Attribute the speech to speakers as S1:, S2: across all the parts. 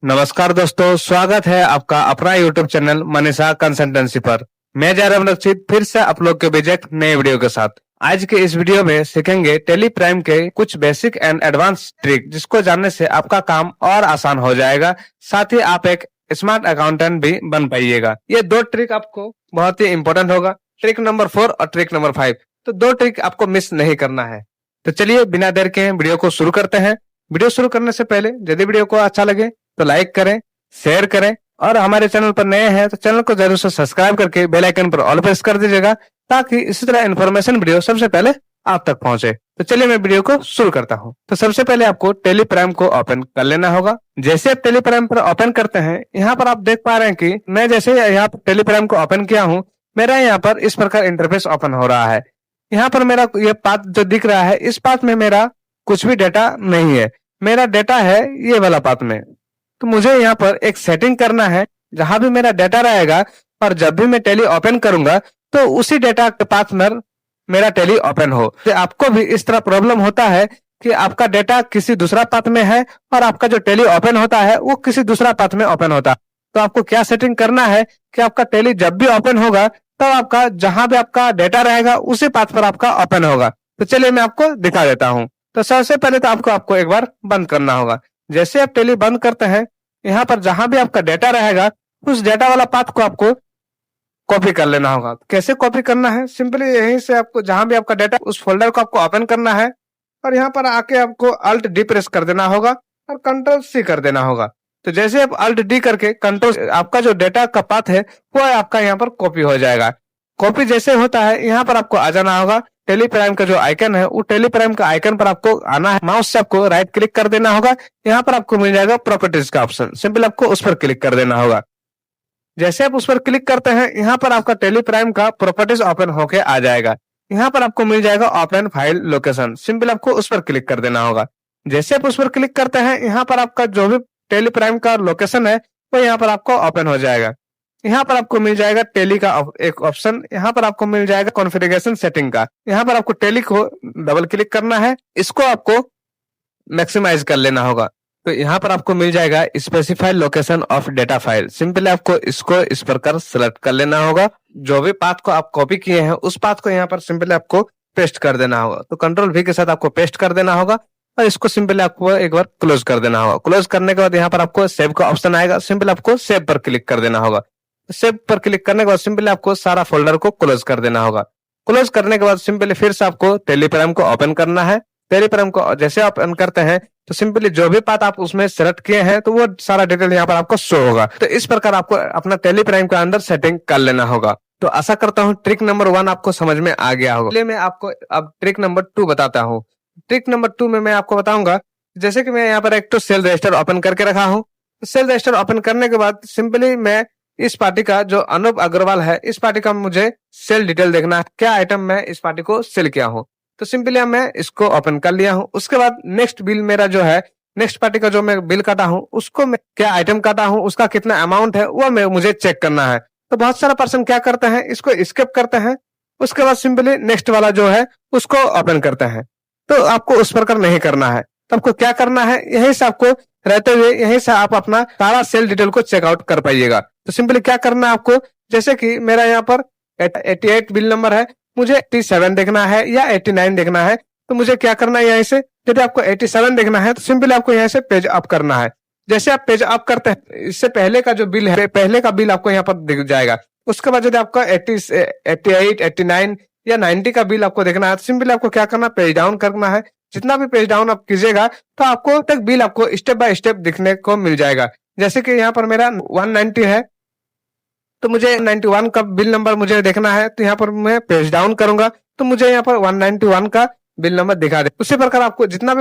S1: नमस्कार दोस्तों, स्वागत है आपका अपना यूट्यूब चैनल मनीषा कंसल्टेंसी पर। मैं जयराम रक्षित फिर से आप लोग के बीच एक नए वीडियो के साथ। आज के इस वीडियो में सीखेंगे टेली प्राइम के कुछ बेसिक एंड एडवांस ट्रिक, जिसको जानने से आपका काम और आसान हो जाएगा। साथ ही आप एक स्मार्ट अकाउंटेंट भी बन पाइएगा। ये दो ट्रिक आपको बहुत ही इंपॉर्टेंट होगा, ट्रिक नंबर 4 और ट्रिक नंबर 5। तो दो ट्रिक आपको मिस नहीं करना है। तो चलिए बिना देर के वीडियो को शुरू करते हैं। वीडियो शुरू करने से पहले यदि वीडियो को अच्छा लगे तो लाइक करें, शेयर करें और हमारे चैनल पर नए हैं तो चैनल को जरूर से सब्सक्राइब करके बेल आइकन पर ऑल प्रेस कर दीजिएगा, ताकि इसी तरह इन्फॉर्मेशन वीडियो सबसे पहले आप तक पहुंचे। तो चलिए मैं वीडियो को शुरू करता हूं। तो सबसे पहले आपको टेली प्राइम को ओपन कर लेना होगा। जैसे आप टेली प्राइम पर ओपन करते हैं, यहाँ पर आप देख पा रहे हैं कि मैं जैसे यहाँ पर टेली प्राइम को ओपन किया हूँ, मेरा यहाँ पर इस प्रकार इंटरफेस ओपन हो रहा है। यहाँ पर मेरा ये पाथ जो दिख रहा है, इस पाथ में मेरा कुछ भी डेटा नहीं है। मेरा डेटा है ये वाला पाथ में। तो मुझे यहाँ पर एक सेटिंग करना है, जहां भी मेरा डेटा रहेगा और जब भी मैं टेली ओपन करूंगा तो उसी डेटा के पाथ में मेरा टेली ओपन हो। तो आपको भी इस तरह प्रॉब्लम होता है कि आपका डेटा किसी दूसरा पाथ में है और आपका जो टेली ओपन होता है वो किसी दूसरा पाथ में ओपन होता है। तो आपको क्या सेटिंग करना है कि आपका टेली जब भी ओपन होगा तो आपका जहां भी आपका डेटा रहेगा उसी पाथ पर आपका ओपन होगा। तो चलिए मैं आपको दिखा देता हूँ। तो सबसे पहले तो आपको एक बार बंद करना होगा। जैसे आप टेली बंद करते हैं, यहाँ पर जहां भी आपका डेटा रहेगा उस डेटा वाला पाथ को आपको कॉपी कर लेना होगा। कैसे कॉपी करना है? सिंपली यहीं से आपको जहां भी आपका डेटा उस फोल्डर को आपको ओपन करना है और यहाँ पर आके आपको अल्ट डी प्रेस कर देना होगा और कंट्रोल सी कर देना होगा। तो जैसे आप अल्ट डी करके कंट्रोल, आपका जो डेटा का पाथ है वो आपका यहाँ पर कॉपी हो जाएगा। कॉपी जैसे होता है, यहाँ पर आपको आ जाना होगा। टेली प्राइम का जो आइकन है वो टेली प्राइम का आइकन पर आपको आना है। माउस से आपको राइट क्लिक कर देना होगा। यहाँ पर आपको मिल जाएगा प्रॉपर्टीज का ऑप्शन, सिंपल आपको उस पर क्लिक कर देना होगा। जैसे आप उस पर क्लिक करते हैं, यहाँ पर आपका टेली प्राइम का प्रॉपर्टीज ओपन होके आ जाएगा। यहाँ पर आपको मिल जाएगा ओपन फाइल लोकेशन, सिंपल आपको उस पर क्लिक कर देना होगा। जैसे आप उस पर क्लिक करते हैं, यहाँ पर आपका जो भी टेली प्राइम का लोकेशन है वो यहाँ पर आपको ओपन हो जाएगा। यहाँ पर आपको मिल जाएगा टेली का एक ऑप्शन, यहाँ पर आपको मिल जाएगा कॉन्फ़िगरेशन सेटिंग का। यहाँ पर आपको टेली को डबल क्लिक करना है, इसको आपको मैक्सिमाइज कर लेना होगा। तो यहाँ पर आपको मिल जाएगा specify location of data file, simply आपको इसको इस प्रकार सेलेक्ट कर लेना होगा। जो भी पाथ को आप कॉपी किए हैं उस पाथ को यहाँ पर सिंपली आपको पेस्ट कर देना होगा। तो कंट्रोल V के साथ आपको पेस्ट कर देना होगा और इसको सिंपली आपको एक बार क्लोज कर देना होगा। क्लोज करने के बाद यहाँ पर आपको सेव का ऑप्शन आएगा, सिंपल आपको सेव पर क्लिक कर देना होगा। सेव पर क्लिक करने के बाद सिंपली आपको सारा फोल्डर को क्लोज कर देना होगा। क्लोज करने के बाद सिंपली फिर से आपको टेली प्राइम को ओपन करना है। टेली प्राइम को जैसे ओपन करते हैं तो सिंपली जो भी पाथ आप उसमें सेलेक्ट किए हैं तो वो सारा डिटेल यहाँ पर आपको शो होगा। तो इस प्रकार आपको अपना टेली प्राइम के अंदर सेटिंग कर लेना होगा। तो आशा करता हूँ ट्रिक नंबर 1 आपको समझ में आ गया होगा। चलिए मैं आपको अब ट्रिक नंबर 2 बताता हूँ। ट्रिक नंबर 2 में मैं आपको बताऊंगा, जैसे कि मैं यहाँ पर एक तो सेल रजिस्टर ओपन करके रखा हूँ। सेल रजिस्टर ओपन करने के बाद सिंपली मैं इस पार्टी का जो अनूप अग्रवाल है, इस पार्टी का मुझे सेल डिटेल देखना है, क्या आइटम मैं इस पार्टी को सेल किया हूँ। तो सिंपली मैं इसको ओपन कर लिया हूँ। उसके बाद नेक्स्ट बिल मेरा जो है, नेक्स्ट पार्टी का जो मैं बिल काटा हूँ उसको मैं क्या आइटम काटा हूँ, उसका कितना अमाउंट है वो मुझे चेक करना है। तो बहुत सारा पर्सन क्या करते हैं, इसको स्किप करते हैं। उसके बाद सिंपली नेक्स्ट वाला जो है उसको ओपन करते हैं। तो आपको उस प्रकार नहीं करना है। तो आपको क्या करना है, यहीं से आपको रहते हुए यहीं से आप अपना सारा सेल डिटेल को चेकआउट कर पाइएगा। तो सिंपली क्या करना है आपको, जैसे कि मेरा यहाँ पर 88 बिल नंबर है, मुझे 87 देखना है या 89 देखना है। तो मुझे क्या करना है, यहाँ से यदि आपको 87 देखना है तो सिंपली आपको यहाँ से पेज अप करना है। जैसे आप पेज अप करते हैं, इससे पहले का जो बिल है, पहले का बिल आपको यहाँ पर दिख जाएगा। उसके बाद यदि आपका 88, 89 या 90 का बिल आपको देखना है तो सिंपली आपको क्या करना है, पेज डाउन करना है। जितना भी पेज डाउन आप कीजिएगा तो आपको तक बिल आपको स्टेप बाय स्टेप दिखने को मिल जाएगा। जैसे कि यहाँ पर मेरा 190 है तो मुझे 91 का बिल नंबर मुझे देखना है, तो यहाँ पर मैं पेज डाउन करूंगा तो मुझे यहाँ पर 191 का बिल नंबर दिखा दे। उसी प्रकार आपको जितना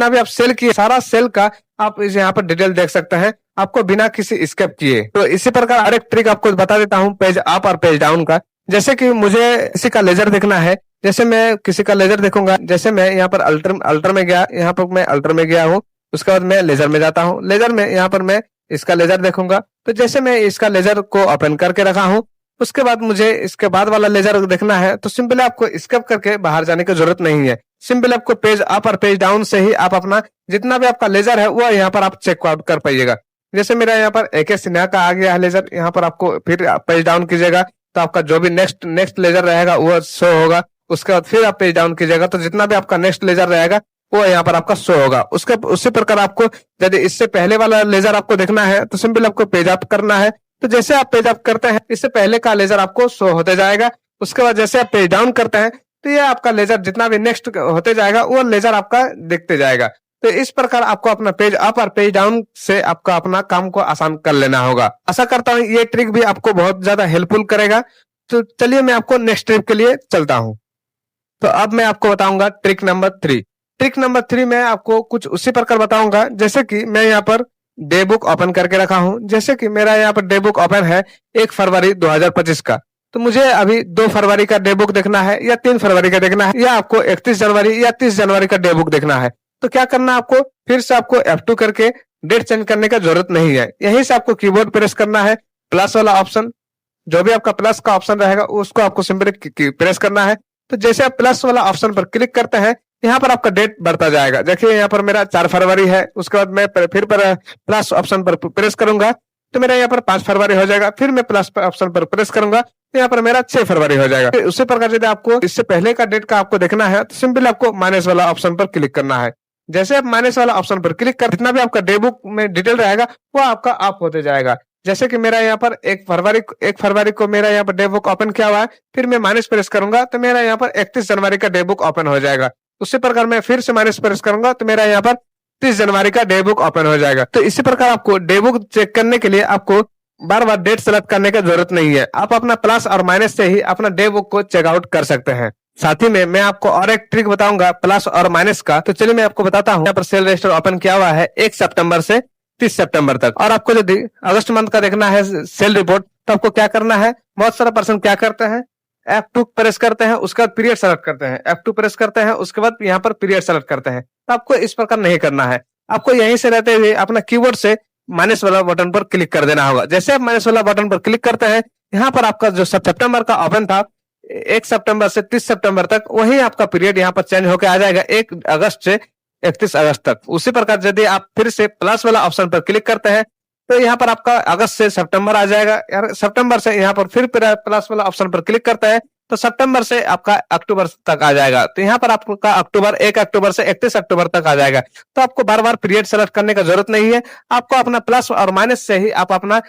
S1: भी आप सेल किए, सारा सेल का आप इस यहाँ पर डिटेल देख सकते हैं, आपको बिना किसी स्किप किए। तो इसी प्रकार हर एक ट्रिक आपको बता देता हूँ पेज अप और पेज डाउन का। जैसे कि मुझे किसी का लेजर देखना है, जैसे मैं किसी का लेजर देखूंगा, जैसे मैं यहाँ पर अल्टर में गया, यहाँ पर मैं अल्टर में गया हूँ। उसके बाद मैं लेजर में जाता हूँ। लेजर में यहाँ पर मैं इसका लेजर देखूंगा। तो जैसे मैं इसका लेजर को ओपन करके रखा हूँ, उसके बाद मुझे इसके बाद वाला लेजर देखना है तो सिंपली आपको स्किप करके बाहर जाने की जरूरत नहीं है। सिंपली आपको पेज अप और पेज डाउन से ही आप अपना जितना भी आपका लेजर है वो यहाँ पर आप चेक आउट कर पाइएगा। जैसे मेरा यहाँ पर AK सिन्हा का आ गया है लेजर, यहाँ पर आपको फिर पेज डाउन कीजिएगा तो आपका जो भी नेक्स्ट लेजर रहेगा वो शो होगा। उसके बाद फिर आप पेज डाउन कीजिएगा तो जितना भी आपका नेक्स्ट लेजर रहेगा वो यहाँ पर आपका शो होगा। उसके उसी प्रकार आपको यदि इससे पहले वाला लेजर आपको देखना है तो सिंपल आपको पेज अप करना है। तो जैसे आप पेज अप करते हैं इससे पहले का लेजर आपको शो होते जाएगा। उसके बाद जैसे आप पेज डाउन करते हैं तो ये आपका लेजर जितना भी नेक्स्ट होते जाएगा वो लेजर आपका देखते जाएगा। तो इस प्रकार आपको अपना पेज अप और पेज डाउन से आपका अपना काम को आसान कर लेना होगा। आशा करता हूँ ये ट्रिक भी आपको बहुत ज्यादा हेल्पफुल करेगा। तो चलिए मैं आपको नेक्स्ट ट्रिक के लिए चलता हूँ। तो अब मैं आपको बताऊंगा ट्रिक नंबर 3। ट्रिक नंबर 3 में आपको कुछ उसी प्रकार बताऊंगा जैसे कि मैं यहाँ पर डे बुक ओपन करके रखा हूँ। जैसे कि मेरा यहाँ पर डे बुक ओपन है 1 फरवरी 2025 का। तो मुझे अभी 2 फरवरी का डे बुक देखना है या 3 फरवरी का देखना है या आपको 31 जनवरी या 30 जनवरी का डे बुक देखना है। तो क्या करना है आपको फिर से आपको F2 करके डेट चेंज करने का जरूरत नहीं है। यहीं से आपको कीबोर्ड प्रेस करना है, प्लस वाला ऑप्शन, जो भी आपका प्लस का ऑप्शन रहेगा उसको आपको सिंपली प्रेस करना है। तो जैसे आप प्लस वाला ऑप्शन पर क्लिक करते हैं यहाँ पर आपका डेट बढ़ता जाएगा। देखिए यहाँ पर मेरा 4 फरवरी है। उसके बाद मैं फिर प्लस ऑप्शन पर प्रेस करूंगा तो मेरा यहाँ पर 5 फरवरी हो जाएगा। फिर मैं प्लस ऑप्शन पर प्रेस करूंगा तो यहाँ पर मेरा 6 फरवरी हो जाएगा। उसी प्रकार यदि आपको इससे पहले का डेट का आपको देखना है तो सिंपल आपको माइनस वाला ऑप्शन पर क्लिक करना है। जैसे आप माइनस वाला ऑप्शन पर क्लिक कर जितना भी आपका डे बुक में डिटेल रहेगा वो आपका अप होते जाएगा। जैसे कि मेरा यहाँ पर 1 फरवरी को मेरा यहाँ पर डे बुक ओपन किया हुआ है। फिर मैं माइनस प्रेस करूंगा तो मेरा यहाँ पर 31 जनवरी का डे बुक ओपन हो जाएगा। उसी प्रकार मैं फिर से माइनस प्रेस करूंगा तो मेरा यहाँ पर 30 जनवरी का डे बुक ओपन हो जाएगा। तो इसी प्रकार आपको डे बुक चेक करने के लिए आपको बार बार डेट सेलेक्ट करने की जरूरत नहीं है। आप अपना प्लस और माइनस से ही अपना डे बुक को चेकआउट कर सकते हैं। साथ ही में मैं आपको और एक ट्रिक बताऊंगा प्लस और माइनस का। तो चलिए मैं आपको बताता हूँ। यहाँ पर सेल रजिस्टर ओपन किया हुआ है 1 सितंबर से 30 सितंबर तक। और आपको यदि अगस्त मंथ का देखना है सेल रिपोर्ट तो आपको क्या करना है, बहुत सारा पर्सन क्या करते हैं F2 प्रेस करते हैं, उसके बाद पीरियड सेलेक्ट करते हैं, F2 प्रेस करते हैं, उसके बाद यहाँ पर पीरियड सेलेक्ट करते हैं। तो आपको इस प्रकार नहीं करना है। आपको यहीं से रहते हुए अपना कीबोर्ड से माइनस वाला बटन पर क्लिक कर देना होगा। जैसे आप माइनस वाला बटन पर क्लिक करते हैं यहाँ पर आपका जो सितंबर का ओपन था 1 सितंबर से 30 सितंबर तक, वही आपका पीरियड यहाँ पर चेंज होकर आ जाएगा 1 अगस्त से 31 अगस्त तक। उसी प्रकार यदि आप फिर से प्लस वाला ऑप्शन पर क्लिक करते हैं तो यहाँ पर आपका अगस्त से सितंबर आ जाएगा। यार सितंबर से यहाँ पर फिर प्लस वाला ऑप्शन पर क्लिक करता है तो सितंबर से आपका अक्टूबर तक आ जाएगा। तो यहाँ पर आपका 1 अक्टूबर से 31 अक्टूबर तक आ जाएगा। तो आपको बार बार पीरियड सेलेक्ट करने का जरूरत नहीं है। आपको अपना प्लस और माइनस से ही आप अपना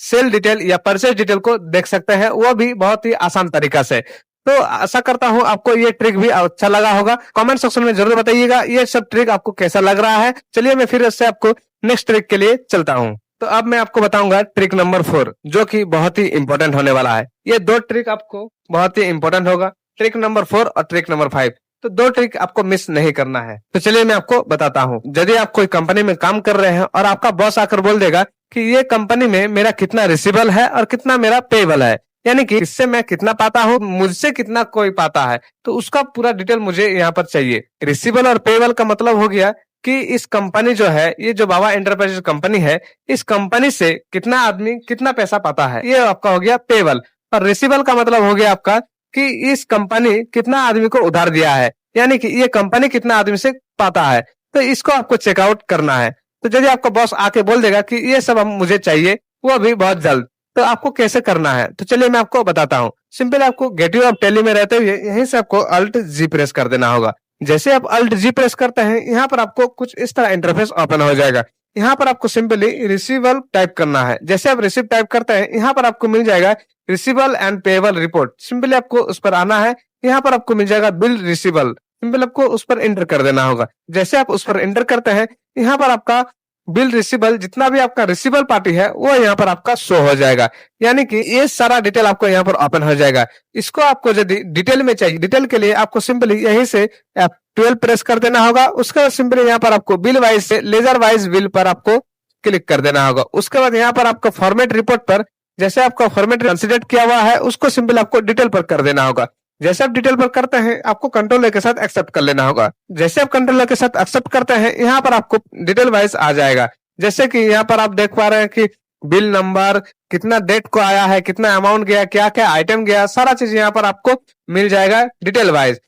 S1: सेल डिटेल या परचेज डिटेल को देख सकते हैं, वो भी बहुत ही आसान तरीका से। तो आशा करता हूं आपको ये ट्रिक भी अच्छा लगा होगा। कमेंट सेक्शन में जरूर बताइएगा ये सब ट्रिक आपको कैसा लग रहा है। चलिए मैं फिर इससे आपको नेक्स्ट ट्रिक के लिए चलता हूं। तो अब मैं आपको बताऊंगा ट्रिक नंबर 4 जो कि बहुत ही इंपॉर्टेंट होने वाला है। ये 2 ट्रिक आपको बहुत ही इंपॉर्टेंट होगा, ट्रिक नंबर 4 और ट्रिक नंबर 5। तो 2 ट्रिक आपको मिस नहीं करना है। तो चलिए मैं आपको बताता हूँ। यदि आप कोई कंपनी में काम कर रहे हैं और आपका बॉस आकर बोल देगा कि ये कंपनी में मेरा कितना रिसीवेबल है और कितना मेरा पेएबल है, यानी कि इससे मैं कितना पाता हूँ, मुझसे कितना कोई पाता है, तो उसका पूरा डिटेल मुझे यहाँ पर चाहिए। रिसीवेबल और पेएबल का मतलब हो गया कि इस कंपनी जो है, ये जो बाबा एंटरप्राइजेज कंपनी है, इस कंपनी से कितना आदमी कितना पैसा पाता है, ये आपका हो गया पेएबल। और रिसीवेबल का मतलब हो गया आपका कि इस कंपनी कितना आदमी को उधार दिया है, यानी कि ये कंपनी कितना आदमी से पाता है। तो इसको आपको चेकआउट करना है। तो यदि आपका बॉस आके बोल देगा कि ये सब हम मुझे चाहिए, वो भी बहुत जल्द, तो आपको कैसे करना है तो चलिए मैं आपको बताता हूँ। सिंपल आपको गेटवे ऑफ टैली में रहते हुए यहीं से आपको अल्ट जी प्रेस कर देना होगा। जैसे आप अल्ट जी प्रेस करते हैं यहाँ पर आपको कुछ इस तरह इंटरफेस ओपन हो जाएगा। यहाँ पर आपको सिंपली रिसीवेबल टाइप करना है। जैसे आप रिसीव टाइप करते हैं यहाँ पर आपको मिल जाएगा receivable and payable report. Simply आपको उस पर आना है। यहाँ पर आपको मिल जाएगा बिल रिसीवेबल, सिंपल आपको उस पर एंटर कर देना होगा। जैसे आप उस पर एंटर करते हैं यहाँ पर आपका बिल रिसीवेबल, जितना भी आपका रिसीवेबल पार्टी है वो यहाँ पर आपका शो हो जाएगा, यानी कि ये सारा डिटेल आपको यहाँ पर ओपन हो जाएगा। इसको आपको यदि डिटेल में चाहिए, डिटेल के लिए आपको सिंपली यहीं से F12 प्रेस कर देना होगा। उसके बाद सिंपली यहाँ पर आपको बिल वाइज से लेजर वाइज बिल पर आपको क्लिक कर देना होगा। उसके बाद यहाँ पर आपको फॉर्मेट रिपोर्ट पर, जैसे आपका फॉर्मेट कंसिडर किया हुआ है उसको सिंपल आपको डिटेल पर कर देना होगा। जैसे आप डिटेल पर करते हैं आपको कंट्रोल के साथ एक्सेप्ट कर लेना होगा। जैसे आप कंट्रोल के साथ एक्सेप्ट करते हैं यहाँ पर आपको डिटेल वाइज आ जाएगा। जैसे कि यहाँ पर आप देख पा रहे हैं कि बिल नंबर, कितना डेट को आया है, कितना अमाउंट गया, क्या क्या आइटम गया, सारा चीज यहाँ पर आपको मिल जाएगा डिटेल वाइज।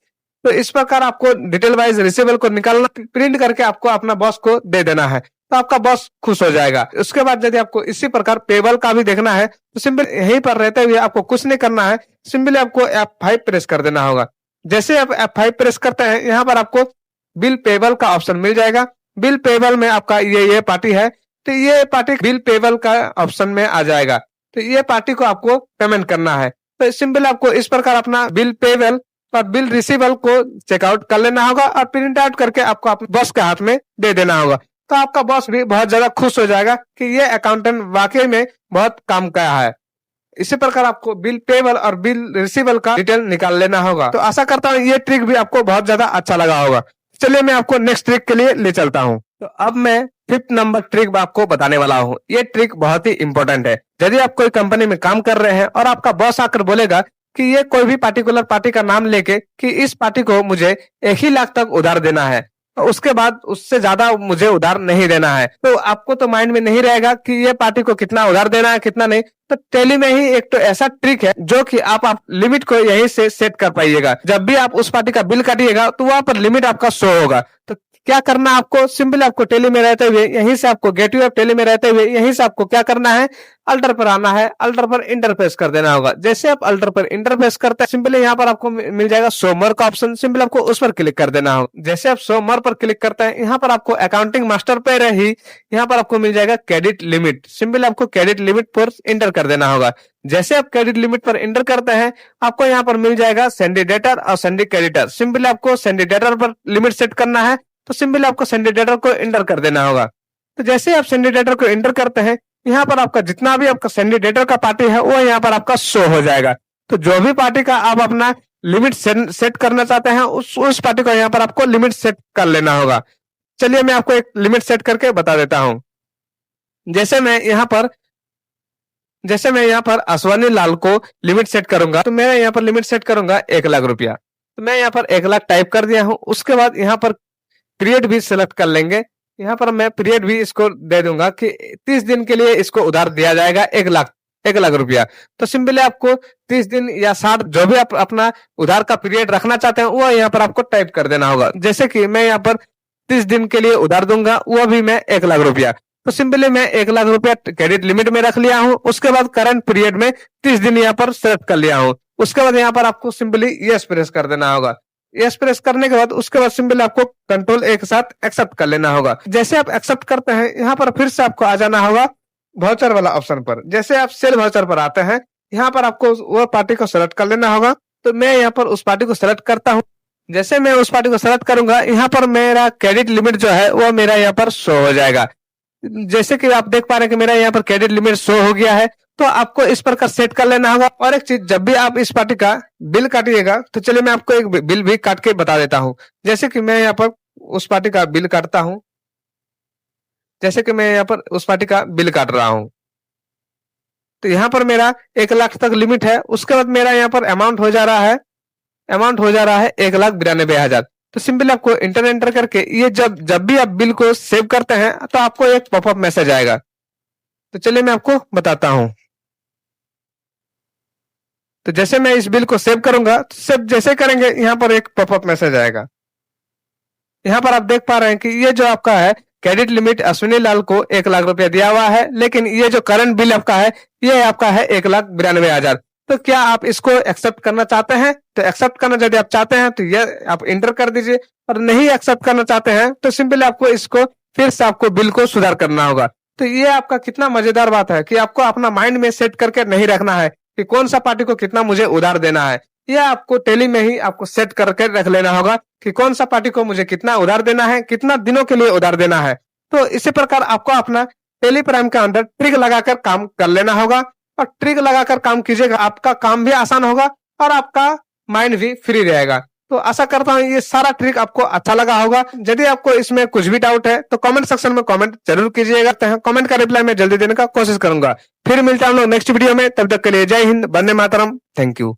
S1: तो इस प्रकार आपको डिटेल वाइज रिसीवेबल को निकालना, प्रिंट करके आपको अपना बॉस को दे देना है। तो आपका बॉस खुश हो जाएगा। उसके बाद यदि आपको इसी प्रकार पेबल का भी देखना है तो सिंपल यहीं पर रहते हुए आपको कुछ नहीं करना है, सिंपली आपको F5 प्रेस कर देना होगा। जैसे आप F5 प्रेस करते हैं, यहाँ पर आपको बिल पेबल का ऑप्शन मिल जाएगा। बिल पेबल में आपका ये पार्टी है, तो ये पार्टी बिल पेबल का ऑप्शन में आ जाएगा। तो ये पार्टी को आपको पेमेंट करना है। तो सिंपल आपको इस प्रकार अपना बिल पेबल और बिल रिसीवल को चेकआउट कर लेना होगा और प्रिंट आउट करके आपको अपने बॉस के हाथ में दे देना होगा। तो आपका बॉस भी बहुत ज्यादा खुश हो जाएगा कि ये अकाउंटेंट वाकई में बहुत काम किया है। इसी प्रकार आपको बिल पेबल और बिल रिसीवल का डिटेल निकाल लेना होगा। तो आशा करता हूँ ये ट्रिक भी आपको बहुत ज्यादा अच्छा लगा होगा। चलिए मैं आपको नेक्स्ट ट्रिक के लिए ले चलता हूँ। तो अब मैं 5th नंबर ट्रिक आपको बताने वाला हूँ। ये ट्रिक बहुत ही इंपॉर्टेंट है। यदि आप कोई कंपनी में काम कर रहे हैं और आपका बॉस आकर बोलेगा कि ये कोई भी पार्टिकुलर पार्टी का नाम लेके कि इस पार्टी को मुझे 1 ही लाख तक उधार देना है, तो उसके बाद उससे ज्यादा मुझे उधार नहीं देना है, तो आपको तो माइंड में नहीं रहेगा कि ये पार्टी को कितना उधार देना है कितना नहीं। तो टैली में ही एक तो ऐसा ट्रिक है जो कि आप लिमिट को यहीं से सेट कर पाइएगा। जब भी आप उस पार्टी का बिल काटिएगा तो वहां पर लिमिट आपका शो होगा। तो क्या करना आपको, सिंपल आपको टैली में रहते हुए यहीं से आपको गेटवे ऑफ टैली में रहते हुए यहीं से आपको क्या करना है, अल्टर पर आना है, अल्टर पर इंटरफेस कर देना होगा। जैसे आप अल्टर पर इंटरफेस करते हैं, सिंपली यहाँ पर आपको मिल जाएगा शो मोर का ऑप्शन, सिंपल आपको उस पर क्लिक कर देना होगा। जैसे आप शो मोर पर क्लिक करते हैं, यहाँ पर आपको अकाउंटिंग मास्टर पे रही, यहाँ पर आपको मिल जाएगा क्रेडिट लिमिट, सिंपल आपको क्रेडिट लिमिट पर इंटर कर देना होगा। जैसे आप क्रेडिट लिमिट पर इंटर करते हैं, आपको यहाँ पर मिल जाएगा सेंडी डेटर और सेंडी क्रेडिटर, सिंपली आपको सेंडी डेटर पर लिमिट सेट करना है, तो सिंपली आपको सेंडी डेटर को इंटर कर देना होगा। तो जैसे आप सेंडी डेटर को इंटर करते हैं, यहाँ पर आपका जितना भी आपका सेंडी डेटर का पार्टी है वो यहाँ पर आपका शो हो जाएगा। तो जो भी पार्टी का आप अपना लिमिट सेट करना चाहते हैं उस पार्टी को यहाँ पर आपको लिमिट सेट कर लेना होगा। चलिए मैं आपको एक लिमिट सेट करके बता देता हूँ। जैसे मैं यहाँ पर अश्वनी लाल को लिमिट सेट करूंगा, तो मैं यहाँ पर लिमिट सेट करूंगा 1 लाख रुपया। तो मैं यहाँ पर 1 लाख टाइप कर दिया हूँ। उसके बाद यहाँ पर पीरियड भी सिलेक्ट कर लेंगे। यहाँ पर मैं पीरियड भी इसको दे दूंगा कि 30 दिन के लिए इसको उधार दिया जाएगा 1 लाख रुपया। तो सिंपली आपको 30 दिन या 60 जो भी आप अपना उधार का पीरियड रखना चाहते हैं वो यहाँ पर आपको टाइप कर देना होगा। जैसे कि मैं यहाँ पर 30 दिन के लिए उधार दूंगा, वो भी मैं 1 लाख रुपया। तो सिंपली मैं 1 लाख रुपया क्रेडिट लिमिट में रख लिया हूँ। उसके बाद करंट पीरियड में 30 दिन यहाँ पर सेलेक्ट कर लिया हूँ। उसके बाद यहाँ पर आपको सिंपली यस प्रेस कर देना होगा। यस प्रेस करने के बाद उसके बाद सिंपल आपको कंट्रोल एक साथ एक्सेप्ट कर लेना होगा। जैसे आप एक्सेप्ट करते हैं, यहाँ पर फिर से आपको आ जाना होगा वाउचर वाला ऑप्शन पर। जैसे आप सेल वाउचर पर आते हैं, यहाँ पर आपको वो पार्टी को सेलेक्ट कर लेना होगा। तो मैं यहाँ पर उस पार्टी को सेलेक्ट करता हूँ। जैसे मैं उस पार्टी को सेलेक्ट करूंगा, यहाँ पर मेरा क्रेडिट लिमिट जो है वो मेरा यहाँ पर शो हो जाएगा। जैसे कि आप देख पा रहे हैं कि मेरा यहाँ पर क्रेडिट लिमिट शो हो गया है। तो आपको इस प्रकार सेट कर लेना होगा। और एक चीज, जब भी आप इस पार्टी का बिल काटिएगा, तो चलिए मैं आपको एक बिल भी काट के बता देता हूँ। जैसे कि मैं यहाँ पर उस पार्टी का बिल काटता हूँ, जैसे कि मैं यहाँ पर उस पार्टी का बिल काट रहा हूँ, तो यहाँ पर मेरा 1 लाख तक लिमिट है। उसके बाद मेरा यहाँ पर अमाउंट हो जा रहा है 1,92,000। तो सिंपली आपको एंटर करके ये जब भी आप बिल को सेव करते हैं तो आपको एक पॉपअप मैसेज आएगा। तो चलिए मैं आपको बताता हूँ। तो जैसे मैं इस बिल को सेव करूंगा, तो सेव जैसे करेंगे यहाँ पर एक पॉपअप मैसेज आएगा। यहाँ पर आप देख पा रहे हैं कि ये जो आपका है क्रेडिट लिमिट अश्विनी लाल को 1 लाख रुपया दिया हुआ है, लेकिन ये जो करंट बिल आपका है ये आपका है 1,92,000। तो क्या आप इसको एक्सेप्ट करना चाहते हैं? तो एक्सेप्ट करना यदि आप चाहते हैं तो ये आप इंटर कर दीजिए, और नहीं एक्सेप्ट करना चाहते हैं तो सिंपली आपको इसको फिर से आपको बिल को सुधार करना होगा। तो ये आपका कितना मजेदार बात है कि आपको अपना माइंड में सेट करके नहीं रखना है कि कौन सा पार्टी को कितना मुझे उधार देना है। यह आपको टैली में ही आपको सेट करके रख लेना होगा कि कौन सा पार्टी को मुझे कितना उधार देना है, कितना दिनों के लिए उधार देना है। तो इसी प्रकार आपको अपना टैली प्राइम के अंदर ट्रिक लगाकर काम कर लेना होगा, और ट्रिक लगाकर काम कीजिएगा, आपका काम भी आसान होगा और आपका माइंड भी फ्री रहेगा। तो आशा करता हूँ ये सारा ट्रिक आपको अच्छा लगा होगा। यदि आपको इसमें कुछ भी डाउट है तो कमेंट सेक्शन में कमेंट जरूर कीजिएगा। कमेंट का रिप्लाई मैं जल्दी देने का कोशिश करूंगा। फिर मिलता हूँ नेक्स्ट वीडियो में, तब तक के लिए जय हिंद, वंदे मातरम, थैंक यू।